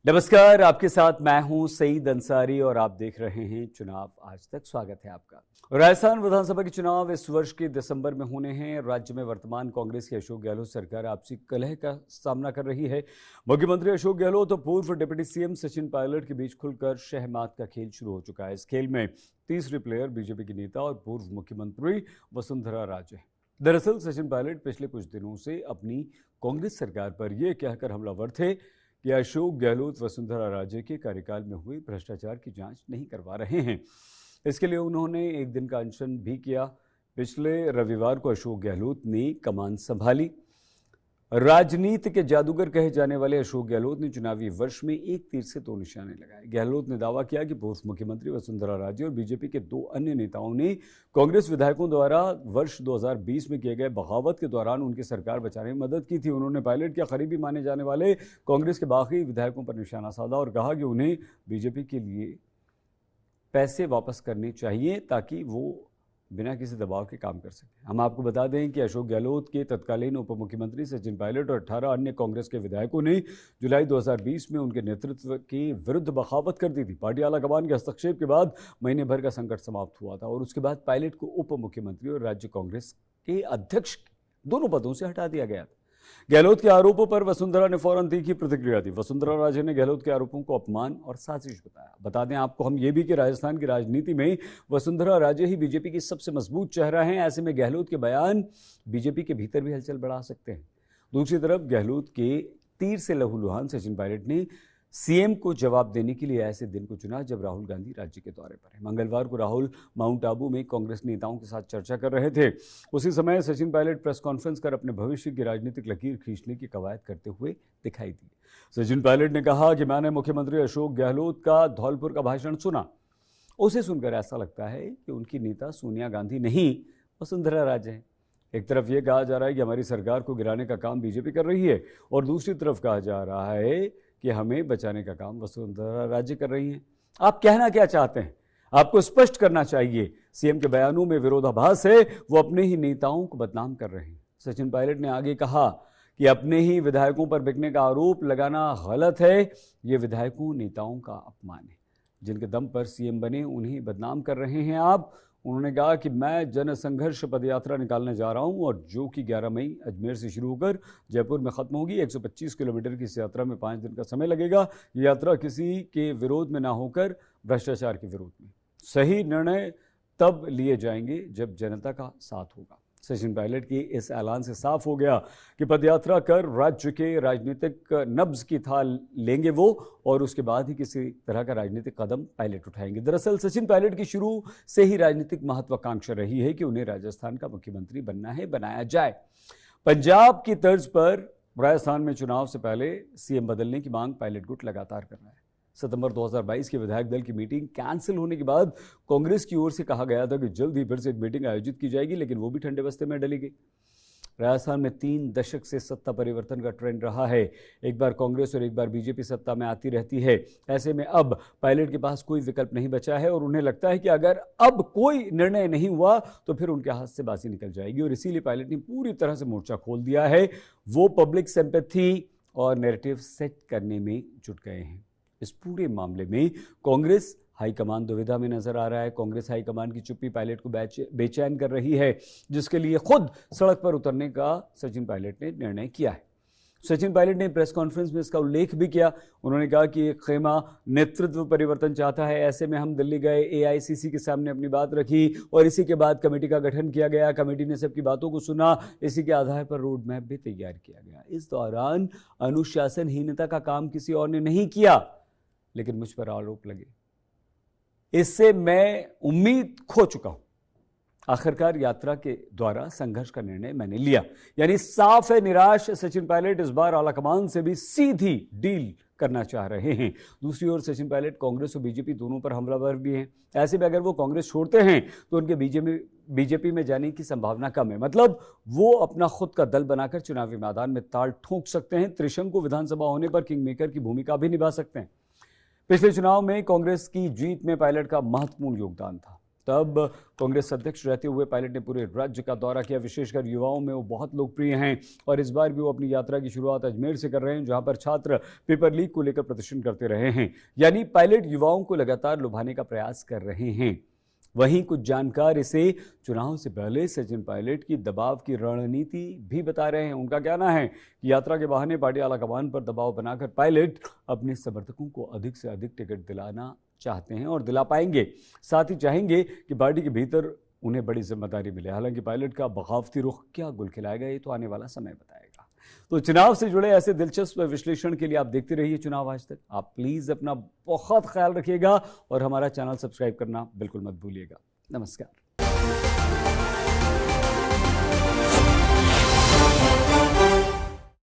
नमस्कार, आपके साथ मैं हूं सईद अंसारी और आप देख रहे हैं चुनाव आज तक। स्वागत है आपका। राजस्थान विधानसभा के चुनाव इस वर्ष के दिसंबर में होने हैं। राज्य में वर्तमान कांग्रेस की अशोक गहलोत सरकार आपसी कलह का सामना कर रही है। मुख्यमंत्री अशोक गहलोत और पूर्व डिप्टी सीएम सचिन पायलट के बीच खुलकर शहमात का खेल शुरू हो चुका है। इस खेल में तीसरी प्लेयर बीजेपी की नेता और पूर्व मुख्यमंत्री वसुंधरा राजे। दरअसल सचिन पायलट पिछले कुछ दिनों से अपनी कांग्रेस सरकार पर यह कहकर हमलावर थे कि अशोक गहलोत वसुंधरा राजे के कार्यकाल में हुए भ्रष्टाचार की जांच नहीं करवा रहे हैं। इसके लिए उन्होंने एक दिन का अनशन भी किया। पिछले रविवार को अशोक गहलोत ने कमान संभाली। राजनीति के जादूगर कहे जाने वाले अशोक गहलोत ने चुनावी वर्ष में एक तीर से दो निशाने लगाए। गहलोत ने दावा किया कि पूर्व मुख्यमंत्री वसुंधरा राजे और बीजेपी के दो अन्य नेताओं ने कांग्रेस विधायकों द्वारा वर्ष 2020 में किए गए बगावत के दौरान उनकी सरकार बचाने में मदद की थी। उन्होंने पायलट के करीबी माने जाने वाले कांग्रेस के बाकी विधायकों पर निशाना साधा और कहा कि उन्हें बीजेपी के लिए पैसे वापस करने चाहिए ताकि वो बिना किसी दबाव के काम कर सके। हम आपको बता दें कि अशोक गहलोत के तत्कालीन उप मुख्यमंत्री सचिन पायलट और 18 अन्य कांग्रेस के विधायकों ने जुलाई 2020 में उनके नेतृत्व के विरुद्ध बगावत कर दी थी। पार्टी आलाकमान के हस्तक्षेप के बाद महीने भर का संकट समाप्त हुआ था और उसके बाद पायलट को उप मुख्यमंत्री और राज्य कांग्रेस के अध्यक्ष दोनों पदों से हटा दिया गया था। गहलोत के आरोपों पर वसुंधरा ने फौरन तीखी प्रतिक्रिया दी। वसुंधरा राजे ने गहलोत के आरोपों को अपमान और साजिश बताया। बता दें आपको हम ये भी कि राजस्थान की राजनीति में वसुंधरा राजे ही बीजेपी की सबसे मजबूत चेहरा हैं। ऐसे में गहलोत के बयान बीजेपी के भीतर भी हलचल बढ़ा सकते हैं। दूसरी तरफ गहलोत के तीर से लहूलुहान सचिन पायलट ने सीएम को जवाब देने के लिए ऐसे दिन को चुना जब राहुल गांधी राज्य के दौरे पर है। मंगलवार को राहुल माउंट आबू में कांग्रेस नेताओं के साथ चर्चा कर रहे थे। उसी समय सचिन पायलट प्रेस कॉन्फ्रेंस कर अपने भविष्य की राजनीतिक लकीर खींचने की कवायद करते हुए दिखाई दिए। सचिन पायलट ने कहा कि मैंने मुख्यमंत्री अशोक गहलोत का धौलपुर का भाषण सुना। उसे सुनकर ऐसा लगता है कि उनकी नेता सोनिया गांधी नहीं वसुंधरा राजे हैं। एक तरफ ये कहा जा रहा है कि हमारी सरकार को गिराने का काम बीजेपी कर रही है और दूसरी तरफ कहा जा रहा है कि हमें बचाने का काम वसुंधरा राजे कर रही हैं। आप कहना क्या चाहते हैं? आपको स्पष्ट करना चाहिए। सीएम के बयानों में विरोधाभास है, वो अपने ही नेताओं को बदनाम कर रहे हैं। सचिन पायलट ने आगे कहा कि अपने ही विधायकों पर बिकने का आरोप लगाना गलत है। ये विधायकों नेताओं का अपमान है। जिनके दम पर सीएम बने उन्हें बदनाम कर रहे हैं आप। उन्होंने कहा कि मैं जनसंघर्ष पदयात्रा निकालने जा रहा हूं और जो कि 11 मई अजमेर से शुरू होकर जयपुर में खत्म होगी। 125 किलोमीटर की इस यात्रा में 5 दिन का समय लगेगा। ये यात्रा किसी के विरोध में ना होकर भ्रष्टाचार के विरोध में। सही निर्णय तब लिए जाएंगे जब जनता का साथ होगा। सचिन पायलट के इस ऐलान से साफ हो गया कि पदयात्रा कर राज्य के राजनीतिक नब्ज की थाल लेंगे वो और उसके बाद ही किसी तरह का राजनीतिक कदम पायलट उठाएंगे। दरअसल सचिन पायलट की शुरू से ही राजनीतिक महत्वाकांक्षा रही है कि उन्हें राजस्थान का मुख्यमंत्री बनना है, बनाया जाए। पंजाब की तर्ज पर राजस्थान में चुनाव से पहले सीएम बदलने की मांग पायलट गुट लगातार कर रहा है। सितंबर 2022 के विधायक दल की मीटिंग कैंसिल होने के बाद कांग्रेस की ओर से कहा गया था कि जल्द ही फिर से एक मीटिंग आयोजित की जाएगी, लेकिन वो भी ठंडे बस्ते में डली गई। राजस्थान में 3 दशक से सत्ता परिवर्तन का ट्रेंड रहा है। एक बार कांग्रेस और एक बार बीजेपी सत्ता में आती रहती है। ऐसे में अब पायलट के पास कोई विकल्प नहीं बचा है और उन्हें लगता है कि अगर अब कोई निर्णय नहीं हुआ तो फिर उनके हाथ से बाजी निकल जाएगी और इसीलिए पायलट ने पूरी तरह से मोर्चा खोल दिया है। वो पब्लिक सिंपैथी और नैरेटिव सेट करने में जुट गए हैं। इस पूरे मामले में कांग्रेस हाईकमान दुविधा में नजर आ रहा है। कांग्रेस हाईकमान की चुप्पी पायलट को बेचैन कर रही है, जिसके लिए खुद सड़क पर उतरने का सचिन पायलट ने निर्णय किया है। सचिन पायलट ने प्रेस कॉन्फ्रेंस में इसका उल्लेख भी किया। उन्होंने कहा कि एक खेमा नेतृत्व परिवर्तन चाहता है। ऐसे में हम दिल्ली गए, एआईसीसी के सामने अपनी बात रखी और इसी के बाद कमेटी का गठन किया गया। कमेटी ने सबकी बातों को सुना। इसी के आधार पर रोड मैप भी तैयार किया गया। इस दौरान अनुशासनहीनता का काम किसी और ने नहीं किया, लेकिन मुझ पर आरोप लगे। इससे मैं उम्मीद खो चुका हूं। आखिरकार यात्रा के द्वारा संघर्ष का निर्णय मैंने लिया। यानी साफ है निराश सचिन पायलट इस बार आलाकमान से भी सीधी डील करना चाह रहे हैं। दूसरी ओर सचिन पायलट कांग्रेस और बीजेपी दोनों पर हमलावर भी हैं। ऐसे में अगर वो कांग्रेस छोड़ते हैं तो उनके बीजेपी में जाने की संभावना कम है। मतलब वो अपना खुद का दल बनाकर चुनावी मैदान में ताल ठोंक सकते हैं। त्रिशंकु विधानसभा होने पर किंग मेकर की भूमिका भी निभा सकते हैं। पिछले चुनाव में कांग्रेस की जीत में पायलट का महत्वपूर्ण योगदान था। तब कांग्रेस अध्यक्ष रहते हुए पायलट ने पूरे राज्य का दौरा किया। विशेषकर युवाओं में वो बहुत लोकप्रिय हैं और इस बार भी वो अपनी यात्रा की शुरुआत अजमेर से कर रहे हैं, जहां पर छात्र पेपर लीक को लेकर प्रदर्शन करते रहे हैं। यानी पायलट युवाओं को लगातार लुभाने का प्रयास कर रहे हैं। वहीं कुछ जानकार इसे चुनाव से पहले सचिन पायलट की दबाव की रणनीति भी बता रहे हैं। उनका कहना है कि यात्रा के बहाने पार्टी आलाकमान पर दबाव बनाकर पायलट अपने समर्थकों को अधिक से अधिक टिकट दिलाना चाहते हैं और दिला पाएंगे। साथ ही चाहेंगे कि पार्टी के भीतर उन्हें बड़ी जिम्मेदारी मिले। हालांकि पायलट का बगावती रुख क्या गुल खिलाएगा, ये तो आने वाला समय बताएगा। तो चुनाव से जुड़े ऐसे दिलचस्प विश्लेषण के लिए आप देखते रहिए चुनाव आज तक। आप प्लीज अपना बहुत ख्याल रखिएगा और हमारा चैनल सब्सक्राइब करना बिल्कुल मत भूलिएगा। नमस्कार।